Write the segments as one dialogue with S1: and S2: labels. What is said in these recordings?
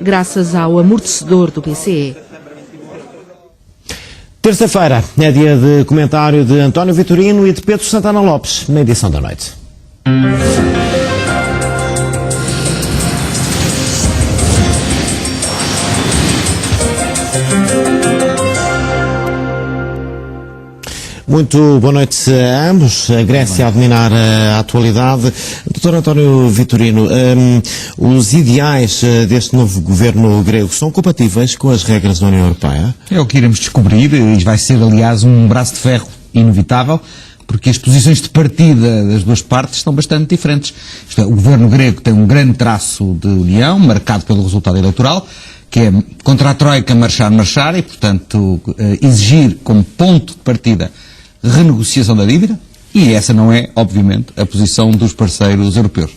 S1: graças ao amortecedor do BCE.
S2: Terça-feira é dia de comentário de António Vitorino e de Pedro Santana Lopes, na edição da noite. Muito boa noite a ambos. A Grécia a dominar a atualidade. Dr. António Vitorino, os ideais deste novo governo grego são compatíveis com as regras da União Europeia?
S3: É o que iremos descobrir, e vai ser, aliás, um braço de ferro inevitável, porque as posições de partida das duas partes estão bastante diferentes. Isto é, o governo grego tem um grande traço de união, marcado pelo resultado eleitoral, que é contra a Troika marchar, e, portanto, exigir como ponto de partida renegociação da dívida, e essa não é, obviamente, a posição dos parceiros europeus.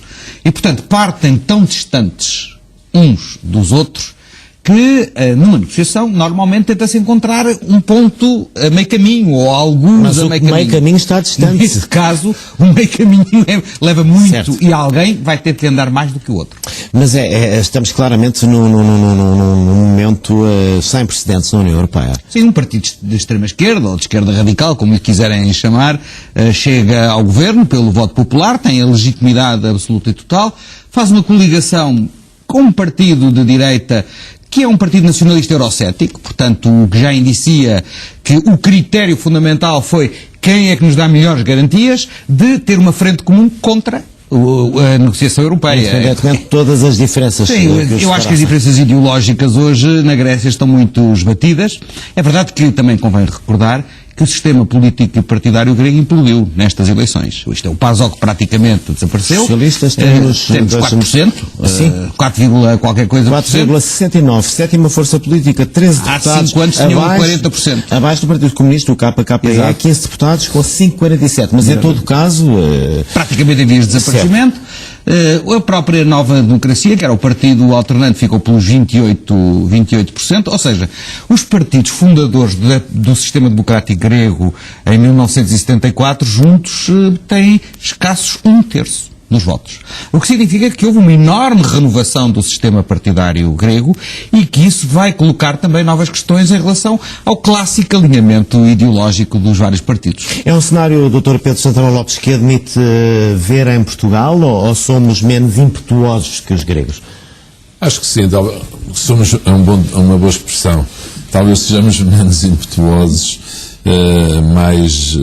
S3: E, portanto, partem tão distantes uns dos outros que, numa negociação, normalmente tenta-se encontrar um ponto a meio caminho, ou alguns a meio caminho.
S2: Mas o meio caminho está distante.
S3: Nesse caso, o meio caminho leva muito,
S2: certo,
S3: e alguém vai ter que andar mais do que o outro.
S2: Mas estamos claramente num momento sem precedentes na União Europeia.
S3: Sim, um partido de extrema-esquerda, ou de esquerda radical, como lhe quiserem chamar, chega ao governo pelo voto popular, tem a legitimidade absoluta e total, faz uma coligação com um partido de direita que é um partido nacionalista eurocético, portanto, o que já indicia que o critério fundamental foi quem é que nos dá melhores garantias de ter uma frente comum contra a negociação europeia.
S2: Independentemente de todas as diferenças.
S3: Sim, eu acho que as diferenças ideológicas hoje na Grécia estão muito esbatidas. É verdade que também convém recordar que o sistema político e partidário grego implodiu nestas eleições. Isto é, o PASOK praticamente desapareceu.
S2: Socialistas temos
S3: 4%, 4, qualquer coisa.
S2: 4,69%. Sétima força política, 13 deputados.
S3: Há 5 anos tinham 40%.
S2: Abaixo do Partido Comunista, o KKPE,
S3: Exato.
S2: 15 deputados com 5,47%. Mas em todo caso...
S3: praticamente em vias de desaparecimento. A própria Nova Democracia, que era o partido alternante, ficou pelos 28%, ou seja, os partidos fundadores do sistema democrático grego em 1974, juntos, têm escassos 1/3 dos votos. O que significa que houve uma enorme renovação do sistema partidário grego e que isso vai colocar também novas questões em relação ao clássico alinhamento ideológico dos vários partidos.
S2: É um cenário, Dr. Pedro Santana Lopes, que admite ver em Portugal, ou somos menos impetuosos que os gregos?
S4: Acho que sim, somos uma boa expressão. Talvez sejamos menos impetuosos, mais,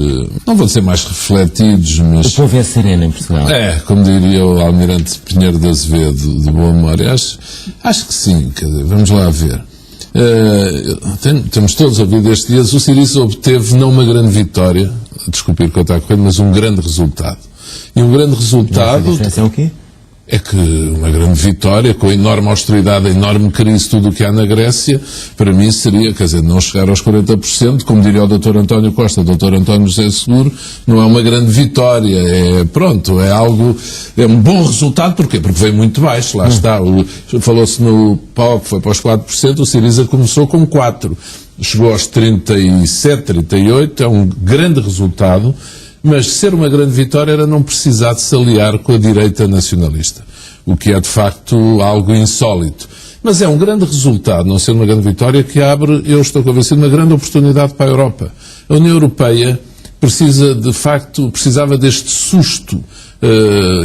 S4: não vou dizer mais refletidos, mas...
S2: O povo é sereno em Portugal.
S4: Como diria o Almirante Pinheiro de Azevedo, de boa memória. Acho que sim, vamos lá ver. Temos todos ouvido estes dias, o Syriza obteve não uma grande vitória, desculpe o que eu estou a correr, mas um grande resultado. E um grande resultado...
S2: A diferença é o quê?
S4: É que uma grande vitória, com a enorme austeridade, a enorme crise, tudo o que há na Grécia, para mim seria, quer dizer, não chegar aos 40%, como diria o Dr. António Costa, Dr. António José Seguro, não é uma grande vitória, é um bom resultado, porquê? Porque veio muito baixo, lá está, falou-se no PAOK, foi para os 4%, o Syriza começou com 4%, chegou aos 37%, 38%, é um grande resultado. Mas ser uma grande vitória era não precisar de se aliar com a direita nacionalista, o que é de facto algo insólito. Mas é um grande resultado, não ser uma grande vitória, que abre, eu estou convencido, uma grande oportunidade para a Europa. A União Europeia precisava deste susto,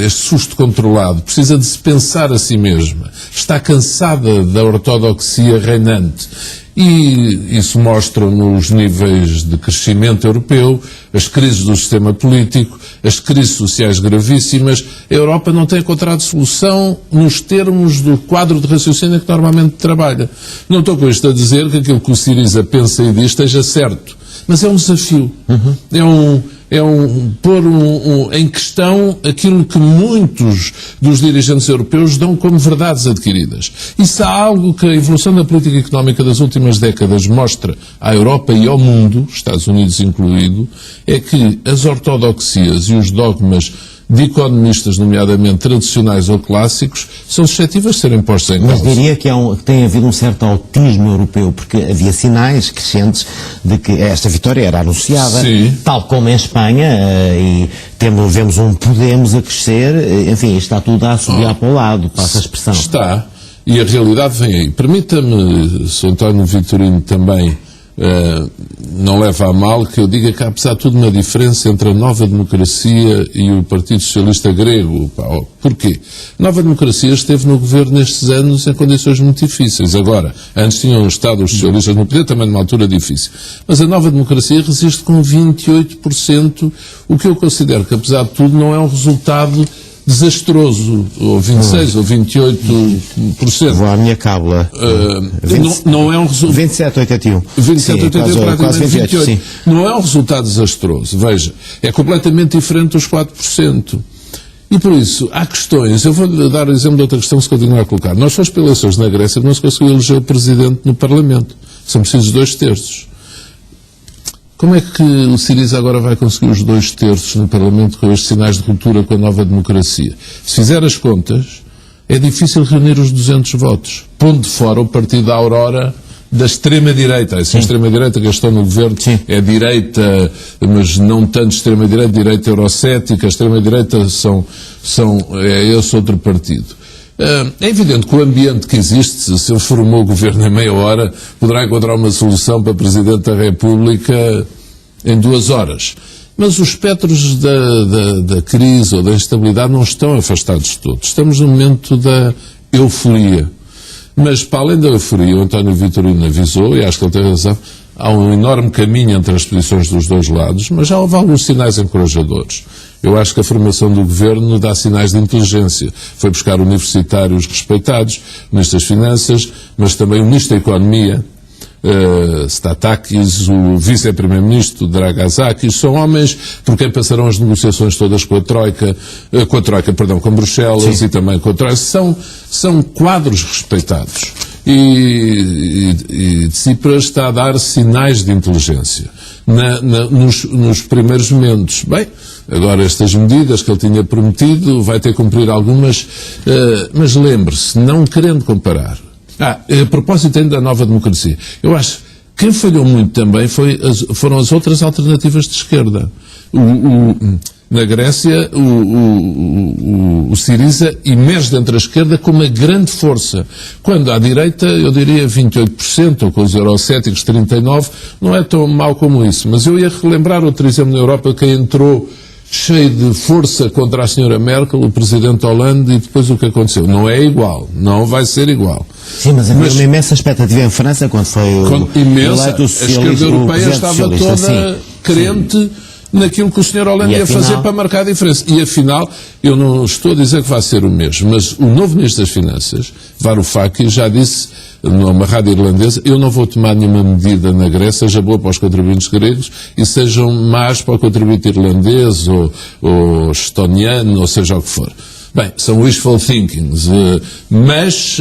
S4: este susto controlado, precisa de se pensar a si mesma, está cansada da ortodoxia reinante. E isso mostra nos níveis de crescimento europeu, as crises do sistema político, as crises sociais gravíssimas. A Europa não tem encontrado solução nos termos do quadro de raciocínio que normalmente trabalha. Não estou com isto a dizer que aquilo que o Syriza pensa e diz esteja certo, mas é um desafio. Pôr em questão aquilo que muitos dos dirigentes europeus dão como verdades adquiridas. Isso há algo que a evolução da política económica das últimas décadas mostra à Europa e ao mundo, Estados Unidos incluído, é que as ortodoxias e os dogmas de economistas, nomeadamente tradicionais ou clássicos, são suscetíveis de serem postos em causa.
S2: Mas diria que tem havido um certo autismo europeu, porque havia sinais crescentes de que esta vitória era anunciada, sim, tal como em Espanha, e vemos um Podemos a crescer, enfim, está tudo a assobiar para o lado, passa a expressão.
S4: Está. E a realidade vem aí. Permita-me, Sr. António Vitorino também não leva a mal que eu diga que há, apesar de tudo, uma diferença entre a Nova Democracia e o Partido Socialista Grego. Porquê? A Nova Democracia esteve no governo nestes anos em condições muito difíceis. Agora, antes tinham estado os socialistas no poder, também numa altura difícil. Mas a Nova Democracia resiste com 28%, o que eu considero que, apesar de tudo, não é um resultado desastroso, ou 26% ou 28%.
S2: Vou à minha cábula.
S4: Não é um resultado.
S2: 27,81.
S4: 27,81, praticamente 28.
S2: Sim.
S4: Não é um resultado desastroso. Veja, é completamente diferente dos 4%. E por isso, há questões. Eu vou-lhe dar o exemplo de outra questão que se continua a colocar. Nós fomos para eleições na Grécia que não se conseguiu eleger o presidente no Parlamento. São precisos 2/3. Como é que o Syriza agora vai conseguir os 2/3 no Parlamento com estes sinais de ruptura com a Nova Democracia? Se fizer as contas, é difícil reunir os 200 votos. Pondo de fora o partido da Aurora da extrema-direita. Essa extrema-direita que estão no governo é direita, mas não tanto extrema-direita, direita eurocética. A extrema-direita é esse outro partido. É evidente que o ambiente que existe, se ele formou o governo em meia hora, poderá encontrar uma solução para Presidente da República em 2 horas. Mas os espectros da crise ou da instabilidade não estão afastados de todos. Estamos no momento da euforia. Mas, para além da euforia, o António Vitorino avisou, e acho que ele tem razão, há um enorme caminho entre as posições dos dois lados, mas já houve alguns sinais encorajadores. Eu acho que a formação do governo dá sinais de inteligência. Foi buscar universitários respeitados, o Ministro das Finanças, mas também o Ministro da Economia, Statakis, o Vice-Primeiro-Ministro Dragazakis, são homens por quem passarão as negociações todas com com Bruxelas e também com a Troika. São quadros respeitados. E Tsipras está a dar sinais de inteligência nos primeiros momentos. Bem, agora estas medidas que ele tinha prometido, vai ter que cumprir algumas, mas lembre-se, não querendo comparar. A propósito ainda da Nova Democracia, eu acho que quem falhou muito também foram as outras alternativas de esquerda. Na Grécia, o Syriza emerge dentro da esquerda com uma grande força. Quando à direita, eu diria 28%, ou com os eurocéticos 39%, não é tão mau como isso. Mas eu ia relembrar outro exemplo na Europa, que entrou cheio de força contra a senhora Merkel, o presidente Hollande, e depois o que aconteceu. Não é igual, não vai ser igual.
S2: Sim, mas havia uma imensa expectativa em França quando foi eleito o socialista.
S4: A esquerda europeia estava toda crente naquilo que o Sr. Hollande ia fazer para marcar a diferença. E afinal, eu não estou a dizer que vai ser o mesmo, mas o novo Ministro das Finanças, Varoufakis, já disse numa rádio irlandesa: eu não vou tomar nenhuma medida na Grécia, seja boa para os contribuintes gregos e sejam más para o contribuinte irlandês ou estoniano, ou seja o que for. Bem, são wishful thinkings, mas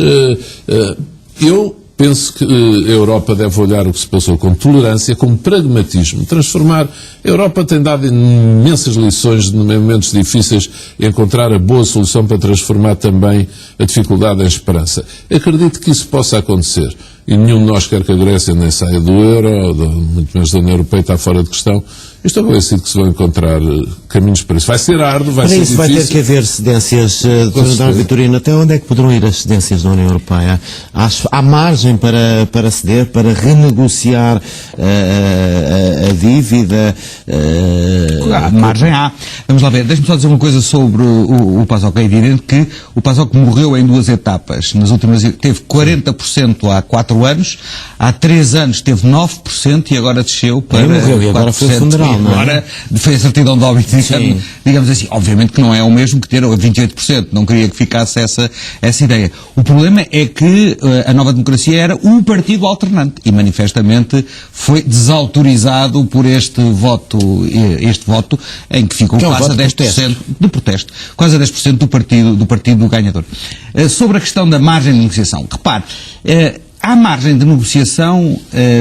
S4: eu penso que a Europa deve olhar o que se passou com tolerância, com pragmatismo, transformar. A Europa tem dado imensas lições de momentos difíceis, encontrar a boa solução para transformar também a dificuldade em esperança. Acredito que isso possa acontecer. E nenhum de nós quer que a Grécia nem saia do euro, muito menos da União Europeia, está fora de questão. Eu estou convencido que se vão encontrar caminhos para isso. Vai ser árduo, vai ser difícil.
S2: Para isso vai ter que haver cedências, Dr. Vitorino. Até onde é que poderão ir as cedências da União Europeia? Há margem para ceder, para renegociar a dívida?
S3: Margem há. Vamos lá ver. Deixe-me só dizer uma coisa sobre o PASOK. É evidente que o PASOK morreu em 2 etapas. Nas últimas teve 40% há 4 anos, há 3 anos teve 9% e agora desceu para 4%.
S2: E agora foi funeral, não é?
S3: Agora foi a certidão de óbito, digamos assim. Obviamente que não é o mesmo que ter 28%. Não queria que ficasse essa ideia. O problema é que a Nova Democracia era um partido alternante e manifestamente foi desautorizado por este voto em que ficou quase a 10% de protesto. Quase a 10% do partido ganhador. Sobre a questão da margem de negociação, repare, há margem de negociação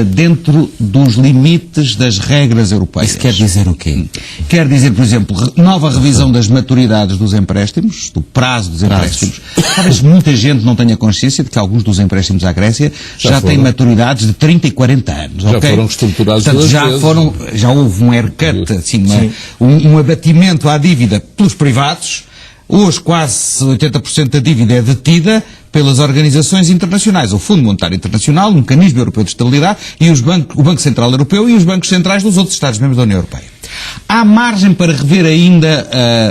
S3: dentro dos limites das regras europeias.
S2: Isso quer dizer o quê?
S3: Quer dizer, por exemplo, nova revisão das maturidades dos empréstimos, do prazo dos empréstimos. Talvez muita gente não tenha consciência de que alguns dos empréstimos à Grécia já têm maturidades de 30 e 40 anos.
S4: Já foram estruturados.
S3: Portanto, já houve um haircut, assim, um abatimento à dívida pelos privados. Hoje quase 80% da dívida é detida pelas organizações internacionais, o Fundo Monetário Internacional, o Mecanismo Europeu de Estabilidade e o Banco Central Europeu e os bancos centrais dos outros Estados-membros da União Europeia. Há margem para rever ainda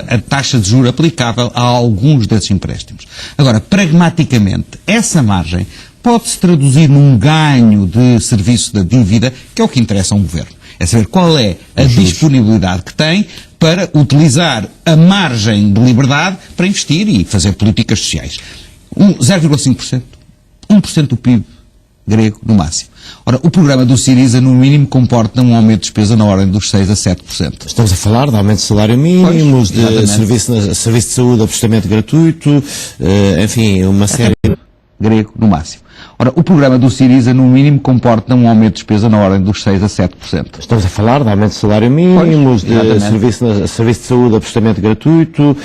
S3: a taxa de juros aplicável a alguns desses empréstimos. Agora, pragmaticamente, essa margem pode-se traduzir num ganho de serviço da dívida, que é o que interessa a um governo. É saber qual é a disponibilidade que tem para utilizar a margem de liberdade para investir e fazer políticas sociais. 0,5%. 1% do PIB grego, no máximo. Ora, o programa do Syriza, no mínimo, comporta um aumento de despesa na ordem dos 6% a 7%.
S2: Estamos a falar de aumento de salário mínimo, de serviço de saúde absolutamente gratuito, enfim, uma série...
S3: Grego, no máximo. Ora, o programa do Syriza, no mínimo, comporta um aumento de despesa na ordem dos 6% a 7%.
S2: Estamos a falar de aumento de salário mínimo, de serviço de saúde absolutamente gratuito,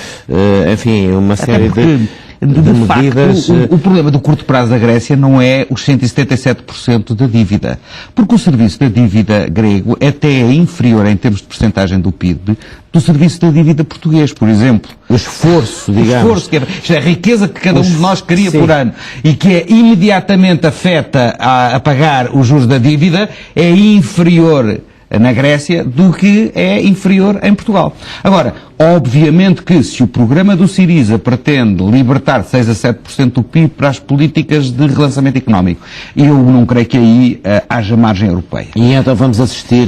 S2: enfim, uma série de medidas...
S3: Facto, o problema do curto prazo da Grécia não é os 177% da dívida, porque o serviço da dívida grego até é inferior em termos de percentagem do PIB do serviço da dívida português, por exemplo.
S2: O esforço, digamos.
S3: Isto é a riqueza que cada um de nós cria por ano e que é imediatamente afeta a pagar os juros da dívida, é inferior na Grécia do que é inferior em Portugal. Agora, obviamente que se o programa do Syriza pretende libertar 6% a 7% do PIB para as políticas de relançamento económico, eu não creio que aí haja margem europeia.
S2: E então vamos assistir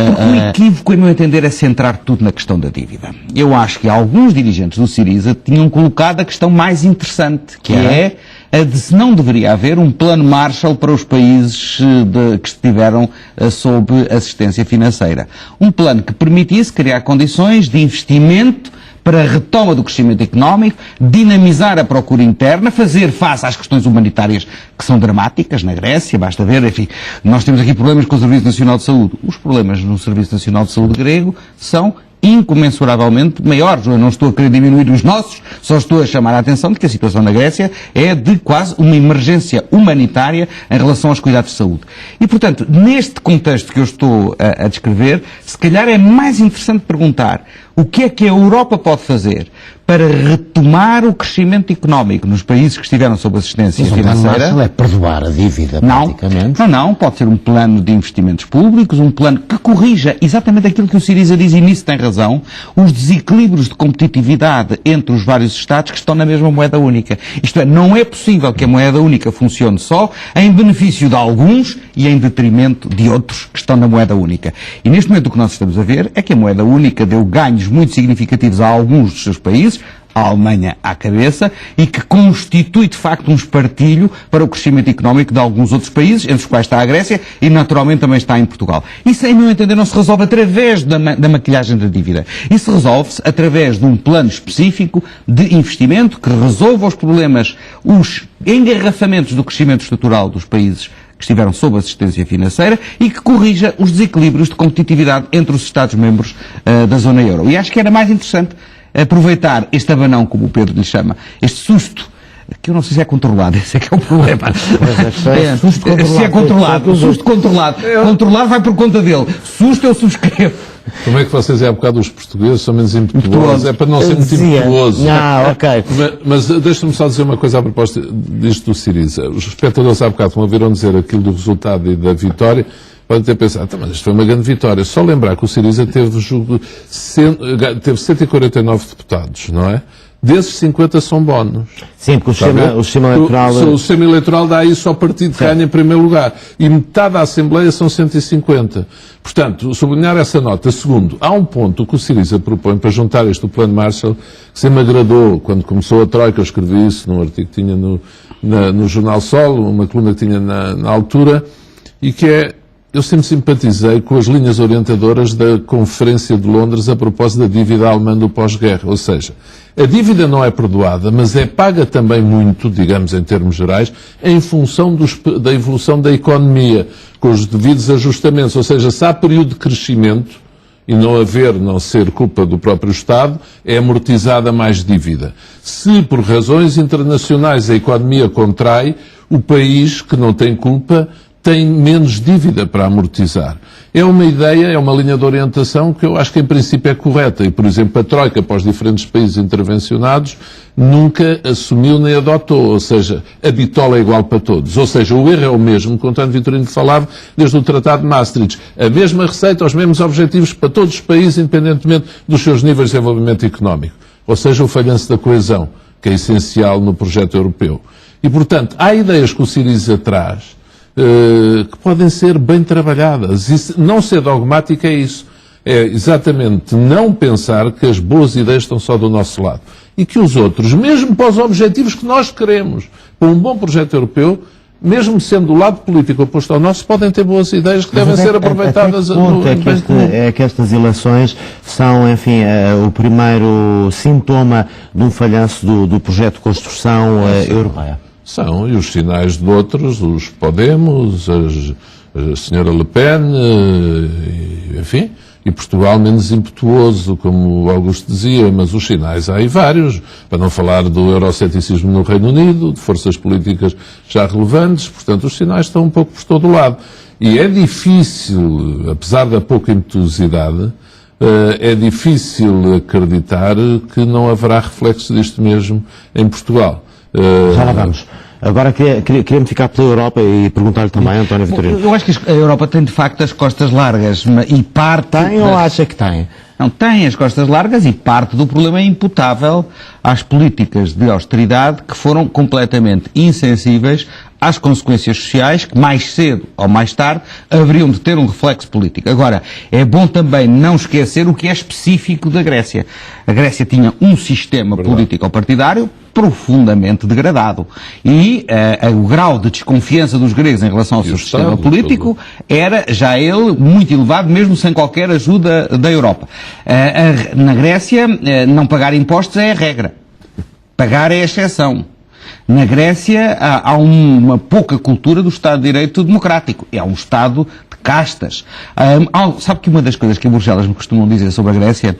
S3: Porque o equívoco, em meu entender, é centrar tudo na questão da dívida. Eu acho que alguns dirigentes do Syriza tinham colocado a questão mais interessante, que é a de se não deveria haver um plano Marshall para os países que estiveram sob assistência financeira. Um plano que permitisse criar condições de investimento para a retoma do crescimento económico, dinamizar a procura interna, fazer face às questões humanitárias que são dramáticas na Grécia, basta ver, enfim, nós temos aqui problemas com o Serviço Nacional de Saúde. Os problemas no Serviço Nacional de Saúde grego são incomensuravelmente maiores. Eu não estou a querer diminuir os nossos, só estou a chamar a atenção de que a situação na Grécia é de quase uma emergência humanitária em relação aos cuidados de saúde. E, portanto, neste contexto que eu estou a descrever, se calhar é mais interessante perguntar o que é que a Europa pode fazer para retomar o crescimento económico nos países que estiveram sob assistência financeira.
S2: Não é perdoar a dívida, praticamente.
S3: Não, pode ser um plano de investimentos públicos, um plano que corrija exatamente aquilo que o Syriza diz, e nisso tem razão, os desequilíbrios de competitividade entre os vários Estados que estão na mesma moeda única. Isto é, não é possível que a moeda única funcione só em benefício de alguns e em detrimento de outros que estão na moeda única. E neste momento o que nós estamos a ver é que a moeda única deu ganhos muito significativos a alguns dos seus países, a Alemanha à cabeça, e que constitui de facto um espartilho para o crescimento económico de alguns outros países, entre os quais está a Grécia e naturalmente também está em Portugal. Isso, em meu entender, não se resolve através da maquilhagem da dívida. Isso resolve-se através de um plano específico de investimento que resolva os problemas, os engarrafamentos do crescimento estrutural dos países que estiveram sob assistência financeira e que corrija os desequilíbrios de competitividade entre os Estados-membros da zona euro. E acho que era mais interessante aproveitar este abanão, como o Pedro lhe chama, este susto, que eu não sei se é controlado, esse é que é o problema. Se é controlado, o susto controlado. Controlado vai por conta dele. Susto eu subscrevo.
S4: Como é que vocês, há bocado, os portugueses são menos impetuosos? É para não ser muito impetuoso.
S2: Ok.
S4: Mas deixa-me só dizer uma coisa à proposta disto do Syriza. Os espectadores, há bocado, como ouviram dizer aquilo do resultado e da vitória, podem ter pensado, mas isto foi uma grande vitória. Só lembrar que o Syriza teve 149 deputados, não é? Desses 50 são bónus.
S2: Sim, porque o sistema eleitoral...
S4: O sistema eleitoral dá isso ao partido que ganha em primeiro lugar. E metade da Assembleia são 150. Portanto, sublinhar essa nota. Segundo, há um ponto que o Syriza propõe para juntar isto ao Plano Marshall, que se me agradou quando começou a Troika. Eu escrevi isso num artigo que tinha no Jornal Sol, uma coluna que tinha na altura, e que é... Eu sempre simpatizei com as linhas orientadoras da Conferência de Londres a propósito da dívida alemã do pós-guerra. Ou seja, a dívida não é perdoada, mas é paga também muito, digamos em termos gerais, em função da evolução da economia, com os devidos ajustamentos. Ou seja, se há período de crescimento e não ser culpa do próprio Estado, é amortizada mais dívida. Se, por razões internacionais, a economia contrai, o país, que não tem culpa, tem menos dívida para amortizar. É uma ideia, é uma linha de orientação que eu acho que em princípio é correta. E, por exemplo, a Troika, para os diferentes países intervencionados, nunca assumiu nem adotou. Ou seja, a bitola é igual para todos. Ou seja, o erro é o mesmo, que o António Vitorino falava desde o Tratado de Maastricht. A mesma receita, os mesmos objetivos para todos os países, independentemente dos seus níveis de desenvolvimento económico. Ou seja, o falhanço da coesão, que é essencial no projeto europeu. E, portanto, há ideias que o Syriza traz que podem ser bem trabalhadas. E não ser dogmática é isso. É exatamente não pensar que as boas ideias estão só do nosso lado. E que os outros, mesmo para os objetivos que nós queremos, para um bom projeto europeu, mesmo sendo do lado político oposto ao nosso, podem ter boas ideias que devem ser aproveitadas no bem comum.
S2: É que estas eleições são, enfim, o primeiro sintoma de um falhanço do projeto de construção europeia.
S4: São, e os sinais de outros, os Podemos, a senhora Le Pen, enfim, e Portugal menos impetuoso, como o Augusto dizia, mas os sinais há aí vários, para não falar do euroceticismo no Reino Unido, de forças políticas já relevantes, portanto os sinais estão um pouco por todo o lado. E é difícil, apesar da pouca impetuosidade, é difícil acreditar que não haverá reflexo disto mesmo em Portugal.
S2: Já lá vamos. Agora queria-me ficar pela Europa e perguntar-lhe também, António Vitorino.
S3: Eu acho que a Europa tem de facto as costas largas e parte...
S2: Tem ou acha que tem?
S3: Não, tem as costas largas e parte do problema é imputável às políticas de austeridade que foram completamente insensíveis às consequências sociais que mais cedo ou mais tarde haveriam de ter um reflexo político. Agora, é bom também não esquecer o que é específico da Grécia. A Grécia tinha um sistema político-partidário profundamente degradado. E o grau de desconfiança dos gregos em relação ao seu sistema político era já ele muito elevado, mesmo sem qualquer ajuda da Europa. Na Grécia, não pagar impostos é a regra. Pagar é a exceção. Na Grécia há uma pouca cultura do Estado de Direito democrático. É um Estado de castas. Sabe que uma das coisas que em Bruxelas me costumam dizer sobre a Grécia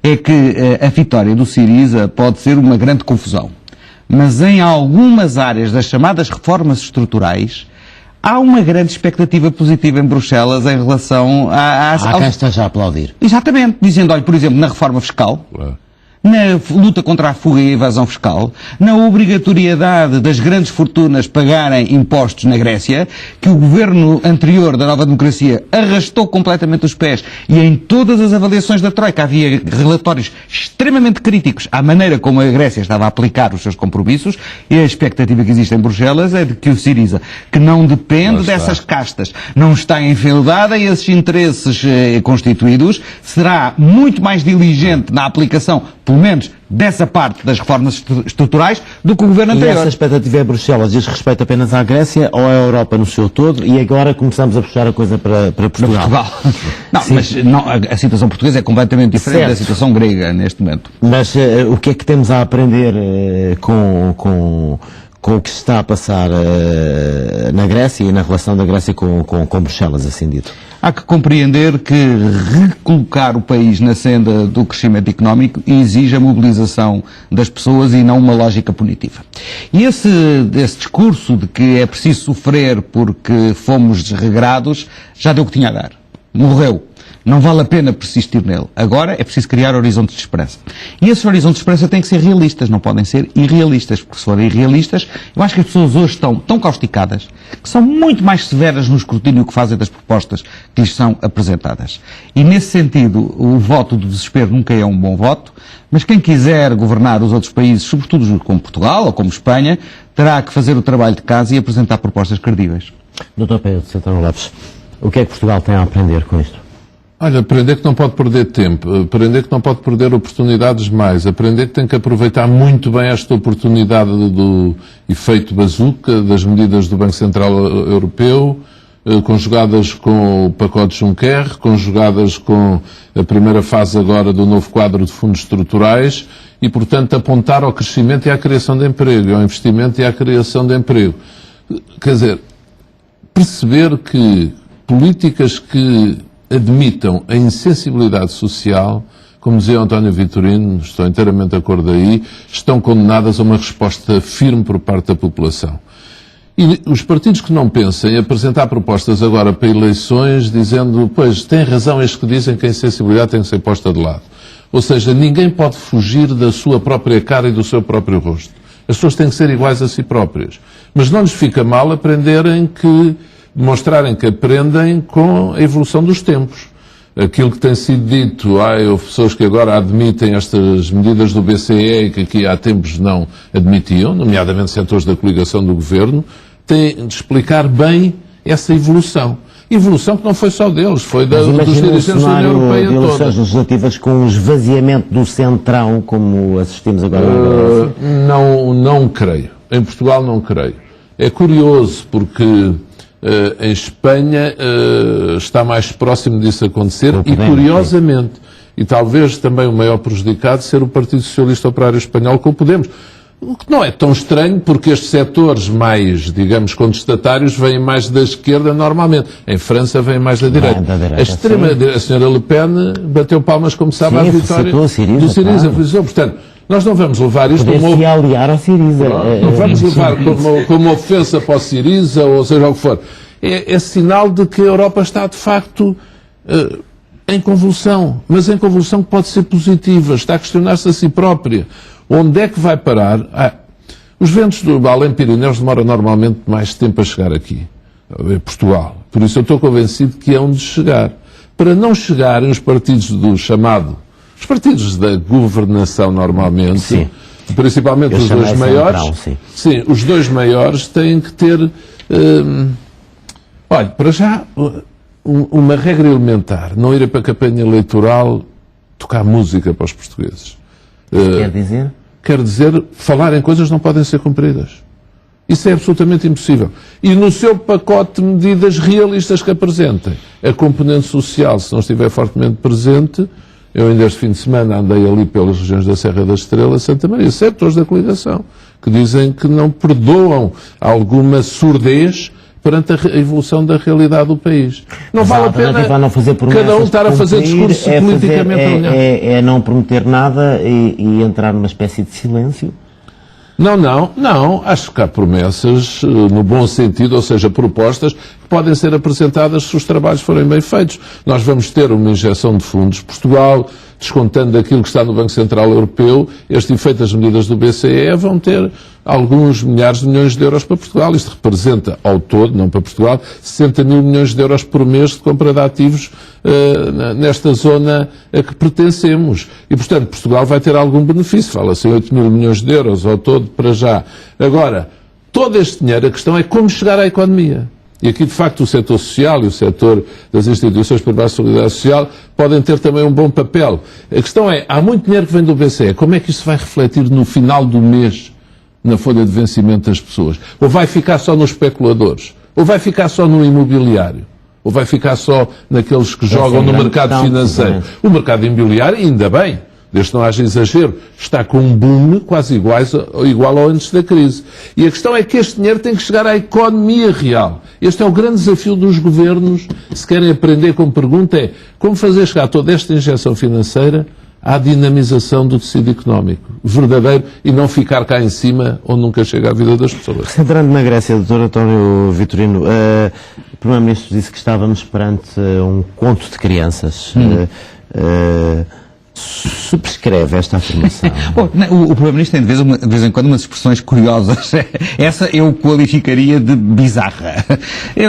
S3: é que a vitória do Syriza pode ser uma grande confusão. Mas em algumas áreas das chamadas reformas estruturais há uma grande expectativa positiva em Bruxelas em relação
S2: Há quem esteja a aplaudir.
S3: Exatamente. Dizendo, olha, por exemplo, na reforma fiscal... na luta contra a fuga e a evasão fiscal, na obrigatoriedade das grandes fortunas pagarem impostos na Grécia, que o governo anterior da Nova Democracia arrastou completamente os pés, e em todas as avaliações da Troika havia relatórios extremamente críticos à maneira como a Grécia estava a aplicar os seus compromissos, e a expectativa que existe em Bruxelas é de que o Syriza, que não depende dessas castas, não está enfeudada a esses interesses constituídos, será muito mais diligente na aplicação, pelo menos dessa parte das reformas estruturais, do que o governo anterior.
S2: E essa expectativa é Bruxelas diz respeito apenas à Grécia ou à Europa no seu todo? E agora começamos a puxar a coisa para Portugal.
S3: Não, sim. Mas não, a situação portuguesa é completamente diferente da situação grega neste momento.
S2: Mas o que é que temos a aprender com o que se está a passar na Grécia e na relação da Grécia com Bruxelas, assim dito?
S3: Há que compreender que recolocar o país na senda do crescimento económico exige a mobilização das pessoas e não uma lógica punitiva. E esse discurso de que é preciso sofrer porque fomos desregrados já deu o que tinha a dar. Morreu. Não vale a pena persistir nele. Agora é preciso criar horizontes de esperança. E esses horizontes de esperança têm que ser realistas, não podem ser irrealistas, porque se forem irrealistas, eu acho que as pessoas hoje estão tão causticadas que são muito mais severas no escrutínio que fazem das propostas que lhes são apresentadas. E nesse sentido, o voto do desespero nunca é um bom voto, mas quem quiser governar os outros países, sobretudo como Portugal ou como Espanha, terá que fazer o trabalho de casa e apresentar propostas credíveis.
S2: Dr. Pedro Santana Lopes, o que é que Portugal tem a aprender com isto?
S4: Olha, aprender que não pode perder tempo, aprender que não pode perder oportunidades mais, aprender que tem que aproveitar muito bem esta oportunidade do efeito bazuca, das medidas do Banco Central Europeu, conjugadas com o pacote Juncker, conjugadas com a primeira fase agora do novo quadro de fundos estruturais e, portanto, apontar ao crescimento e à criação de emprego, ao investimento e à criação de emprego. Quer dizer, perceber que políticas que admitam a insensibilidade social, como dizia António Vitorino, estou inteiramente de acordo aí, estão condenadas a uma resposta firme por parte da população. E os partidos que não pensem apresentar propostas agora para eleições dizendo, pois, tem razão estes que dizem que a insensibilidade tem que ser posta de lado. Ou seja, ninguém pode fugir da sua própria cara e do seu próprio rosto. As pessoas têm que ser iguais a si próprias. Mas não lhes fica mal demonstrarem que aprendem com a evolução dos tempos. Aquilo que tem sido dito, houve pessoas que agora admitem estas medidas do BCE e que aqui há tempos não admitiam, nomeadamente setores da coligação do governo, tem de explicar bem essa evolução. Evolução que não foi só deles, foi dos dirigentes da União Europeia toda.
S2: Eleições legislativas com um esvaziamento do centrão, como assistimos agora na Grécia?
S4: Não creio. Em Portugal não creio. É curioso porque em Espanha está mais próximo disso acontecer e, curiosamente, e talvez também o maior prejudicado ser o Partido Socialista Operário Espanhol com o Podemos. O que não é tão estranho, porque estes setores mais, digamos, contestatários vêm mais da esquerda normalmente. Em França vêm mais da direita. A senhora Le Pen bateu palmas, como sabe, à vitória do Syriza. Portanto, nós não vamos levar isto como
S2: aliar ao Syriza.
S4: Não vamos levar como ofensa para o Syriza, ou seja o que for. É sinal de que a Europa está, de facto, em convulsão. Mas em convulsão que pode ser positiva. Está a questionar-se a si própria. Onde é que vai parar? Os ventos do Além-Pirineus demoram normalmente mais tempo a chegar aqui, a Portugal. Por isso eu estou convencido que é onde chegar. Para não chegarem os partidos os partidos da governação normalmente, sim, principalmente os dois maiores, sim, os dois maiores têm que ter, olha, para já, uma regra elementar, não irem para a campanha eleitoral tocar música para os portugueses.
S2: Quer dizer?
S4: Quer dizer, falar em coisas não podem ser cumpridas. Isso é absolutamente impossível. E no seu pacote de medidas realistas que apresentem, a componente social, se não estiver fortemente presente, eu ainda este fim de semana andei ali pelas regiões da Serra da Estrela, Santa Maria, setores da coligação, que dizem que não perdoam alguma surdez perante a evolução da realidade do país. Não vale a pena
S2: não fazer
S4: cada um estar a fazer discurso politicamente alinhado.
S2: É não prometer nada e entrar numa espécie de silêncio?
S4: Não. Acho que há promessas, no bom sentido, ou seja, propostas que podem ser apresentadas se os trabalhos forem bem feitos. Nós vamos ter uma injeção de fundos. Portugal, descontando aquilo que está no Banco Central Europeu, este efeito das medidas do BCE vão ter alguns milhares de milhões de euros para Portugal. Isto representa, ao todo, não para Portugal, 60 mil milhões de euros por mês de compra de ativos nesta zona a que pertencemos. E, portanto, Portugal vai ter algum benefício. Fala-se em 8 mil milhões de euros ao todo para já. Agora, todo este dinheiro, a questão é como chegar à economia. E aqui, de facto, o setor social e o setor das instituições para a solidariedade social podem ter também um bom papel. A questão é, há muito dinheiro que vem do BCE. Como é que isso vai refletir no final do mês na folha de vencimento das pessoas? Ou vai ficar só nos especuladores? Ou vai ficar só no imobiliário? Ou vai ficar só naqueles que jogam no mercado financeiro? O mercado imobiliário, ainda bem, desde que não haja exagero, está com um boom quase igual ao antes da crise. E a questão é que este dinheiro tem que chegar à economia real. Este é o grande desafio dos governos, se querem aprender como pergunta, é como fazer chegar toda esta injeção financeira à dinamização do tecido económico verdadeiro e não ficar cá em cima onde nunca chega à vida das pessoas.
S2: Centrando na Grécia, Dr. António Vitorino, o Primeiro-Ministro disse que estávamos perante um conto de crianças. Subscreve esta afirmação?
S3: Bom, o Primeiro-Ministro tem de vez em quando umas expressões curiosas. Essa eu qualificaria de bizarra.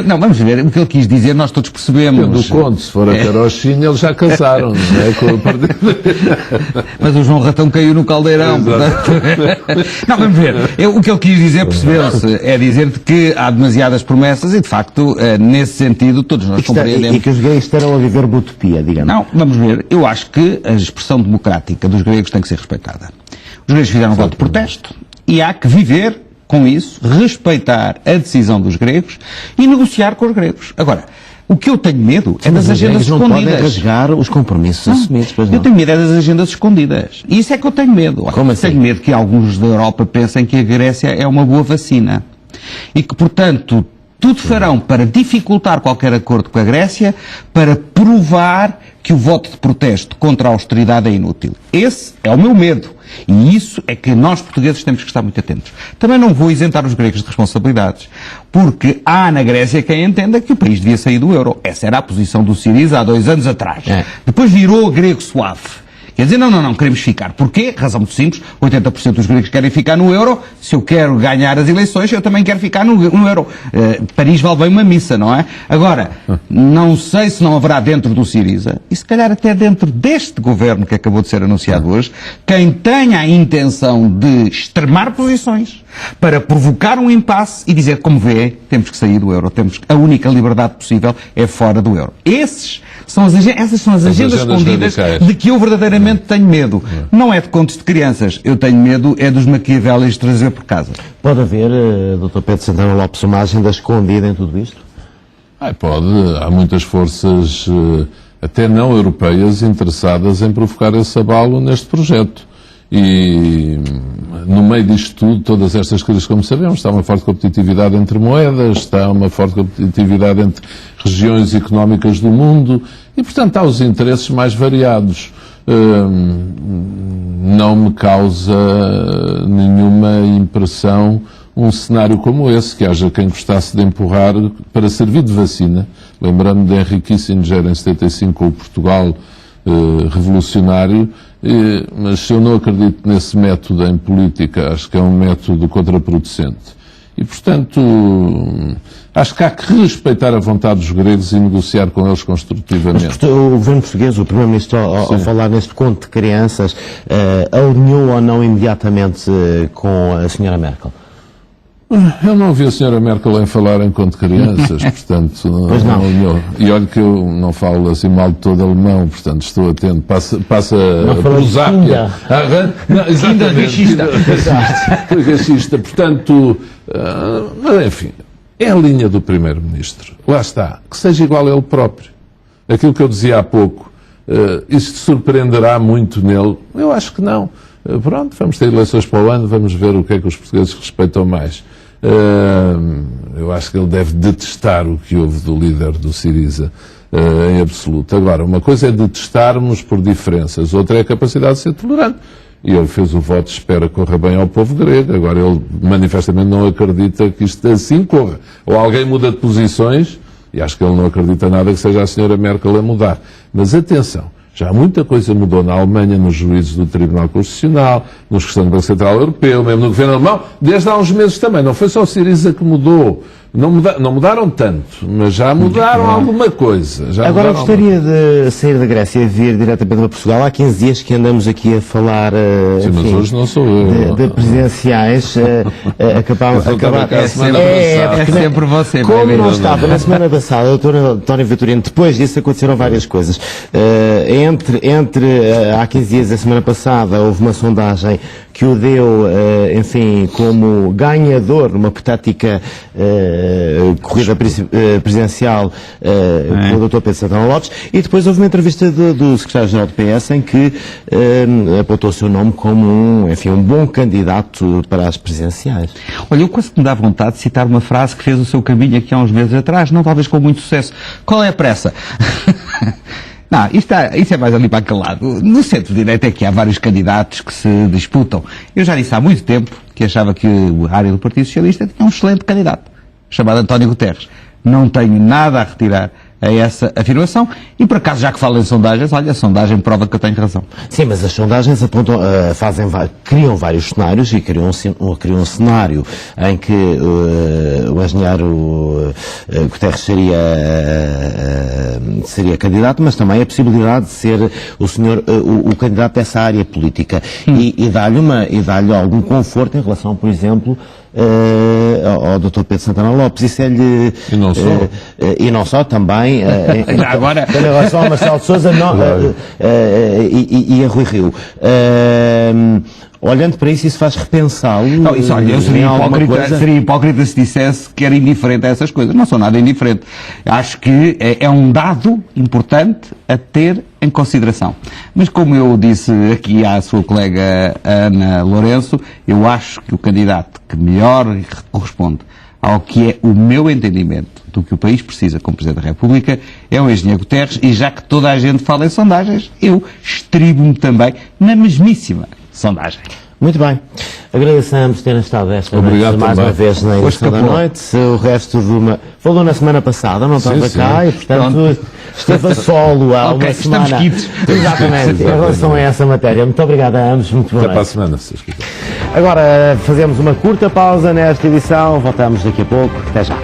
S3: Não, vamos ver, o que ele quis dizer nós todos percebemos.
S4: Do conto, se for a carochinha, eles já casaram, não é? Com o partido.
S3: Mas o João Ratão caiu no caldeirão. Não, vamos ver. O que ele quis dizer, percebeu-se, é dizer que há demasiadas promessas e, de facto, nesse sentido, todos nós compreendemos.
S2: E que os gregos estarão a viver uma utopia, digamos.
S3: Não, vamos ver. Eu acho que a expressão democrática dos gregos tem que ser respeitada. Os gregos fizeram um voto de protesto e há que viver com isso, respeitar a decisão dos gregos e negociar com os gregos. Agora, o que eu tenho medo é das agendas escondidas.
S2: Não podem rasgar os compromissos assumidos. Pois não.
S3: Eu tenho medo é das agendas escondidas. E isso é que eu tenho medo.
S2: Como assim?
S3: Tenho medo que alguns da Europa pensem que a Grécia é uma boa vacina. E que, portanto, Tudo farão para dificultar qualquer acordo com a Grécia, para provar que o voto de protesto contra a austeridade é inútil. Esse é o meu medo. E isso é que nós, portugueses, temos que estar muito atentos. Também não vou isentar os gregos de responsabilidades, porque há na Grécia quem entenda que o país devia sair do euro. Essa era a posição do Syriza há 2 anos atrás. Depois virou grego suave. Quer dizer, não, queremos ficar. Porquê? Razão muito simples, 80% dos gregos querem ficar no euro, se eu quero ganhar as eleições, eu também quero ficar no euro. Paris vale bem uma missa, não é? Agora, não sei se não haverá dentro do Syriza, e se calhar até dentro deste governo que acabou de ser anunciado hoje, quem tenha a intenção de extremar posições para provocar um impasse e dizer, como vê, temos que sair do euro, a única liberdade possível é fora do euro. Essas são as agendas escondidas radicais, de que eu verdadeiramente tenho medo. Não é de contos de crianças. Eu tenho medo é dos Maquiavelis de trazer por casa.
S2: Pode haver, Dr. Pedro Santana Lopes, uma agenda escondida em tudo isto?
S4: Pode. Há muitas forças, até não europeias, interessadas em provocar esse abalo neste projeto. E no meio disto tudo, todas estas coisas, como sabemos, está uma forte competitividade entre moedas, está uma forte competitividade entre regiões económicas do mundo e, portanto, há os interesses mais variados. Não me causa nenhuma impressão um cenário como esse, que haja quem gostasse de empurrar para servir de vacina. Lembrando de Henry Kissinger em 75 com o Portugal revolucionário, mas eu não acredito nesse método em política, acho que é um método contraproducente. E, portanto, acho que há que respeitar a vontade dos gregos e negociar com eles construtivamente.
S2: Mas o governo português, o Primeiro-Ministro, ao falar neste conto de crianças, alinhou ou não imediatamente com a Sra. Merkel?
S4: Eu não ouvi a Sra. Merkel em falar em conto de crianças, portanto, não. E olha que eu não falo assim mal de todo alemão, portanto, estou atento. Passa por Zápia. Exatamente. Gachista. Portanto, mas enfim, é a linha do Primeiro-Ministro. Lá está. Que seja igual a ele próprio. Aquilo que eu dizia há pouco, isto surpreenderá muito nele? Eu acho que não. Pronto, vamos ter eleições para o ano, vamos ver o que é que os portugueses respeitam mais. Eu acho que ele deve detestar o que houve do líder do Syriza, em absoluto. Agora, uma coisa é detestarmos por diferenças, outra é a capacidade de ser tolerante. E ele fez o voto, espera que corra bem ao povo grego. Agora, ele manifestamente não acredita que isto assim corra. Ou alguém muda de posições, e acho que ele não acredita nada que seja a Sra. Merkel a mudar. Mas atenção. Já muita coisa mudou na Alemanha, nos juízes do Tribunal Constitucional, nos questões do Banco Central Europeu, mesmo no governo alemão, desde há uns meses também. Não foi só o Syriza que mudou. Não mudaram tanto, mas já mudaram alguma coisa.
S2: Agora gostaria de sair da Grécia e vir diretamente para Portugal. Há 15 dias que andamos aqui a falar
S4: sim, mas hoje não sou eu.
S2: De presidenciais.
S3: É sempre você.
S2: Como não estava na semana passada, o Dr. António Vitorino, depois disso aconteceram várias coisas. Há 15 dias, a semana passada, houve uma sondagem que o deu, enfim, como ganhador numa hipotética corrida presidencial com o Dr. Pedro Santana Lopes, e depois houve uma entrevista do secretário-geral do PS em que apontou o seu nome como um bom candidato para as presidenciais.
S3: Olha, eu quase que me dá vontade de citar uma frase que fez o seu caminho aqui há uns meses atrás, não talvez com muito sucesso. Qual é a pressa? Não, isso é mais ali para aquele lado. No centro-direita é que há vários candidatos que se disputam. Eu já disse há muito tempo que achava que a área do Partido Socialista tinha um excelente candidato, chamado António Guterres. Não tenho nada a retirar a essa afirmação e, por acaso, já que falo em sondagens, olha, a sondagem prova que eu tenho razão.
S2: Sim, mas as sondagens apontam, criam vários cenários e criam um cenário em que o engenheiro Guterres seria candidato, mas também a possibilidade de ser o candidato dessa área política e dá-lhe algum conforto em relação, por exemplo, ao Dr. Pedro Santana Lopes. Isso é-lhe... E não só, também
S3: agora
S2: em relação ao Marcelo de Sousa e a Rui Rio. Olhando para isso faz repensá-lo.
S3: Não, isso, olha, eu seria hipócrita se dissesse que era indiferente a essas coisas. Não sou nada indiferente. Acho que é um dado importante a ter em consideração. Mas como eu disse aqui à sua colega Ana Lourenço, eu acho que o candidato que melhor corresponde ao que é o meu entendimento do que o país precisa como Presidente da República, é o engenheiro Guterres, e já que toda a gente fala em sondagens, eu estribo-me também na mesmíssima sondagem.
S2: Muito bem. Agradeço a ambos terem estado esta
S4: Obrigado
S2: noite, mais
S4: também.
S2: uma vez na edição da noite. O resto de uma... Falou na semana passada, não estava
S4: sim.
S2: cá, e portanto esteve a solo há
S3: Ok,
S2: uma semana.
S3: estamos quites.
S2: Exatamente, em relação a essa matéria. Muito obrigado a ambos, muito boa
S4: Até para a
S2: noite.
S4: semana, se vocês quiserem.
S2: Agora fazemos uma curta pausa nesta edição, voltamos daqui a pouco. Até já.